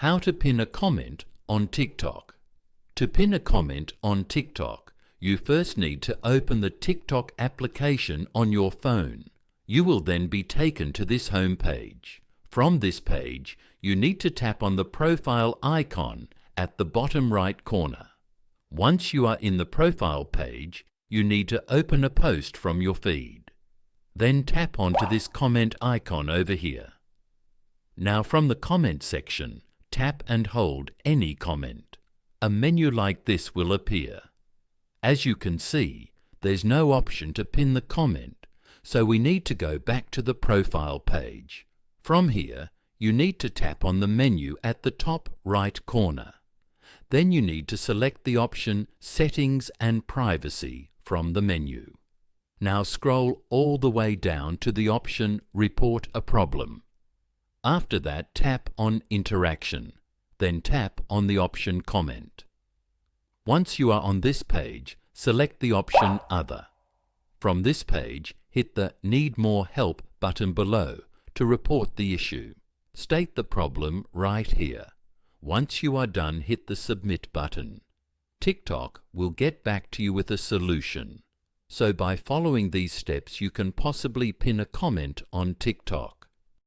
How to pin a comment on TikTok. To pin a comment on TikTok, you first need to open the TikTok application on your phone. You will then be taken to this home page. From this page, you need to tap on the profile icon at the bottom right corner. Once you are in the profile page, you need to open a post from your feed. Then tap onto this comment icon over here. Now from the comment section, tap and hold any comment. A menu like this will appear. As you can see, there's no option to pin the comment, so we need to go back to the profile page. From here, you need to tap on the menu at the top right corner. Then you need to select the option Settings and Privacy from the menu. Now scroll all the way down to the option Report a Problem. After that, tap on Interaction, then tap on the option Comment. Once you are on this page, select the option Other. From this page, hit the Need More Help button below to report the issue. State the problem right here. Once you are done, hit the Submit button. TikTok will get back to you with a solution. So by following these steps, you can possibly pin a comment on TikTok.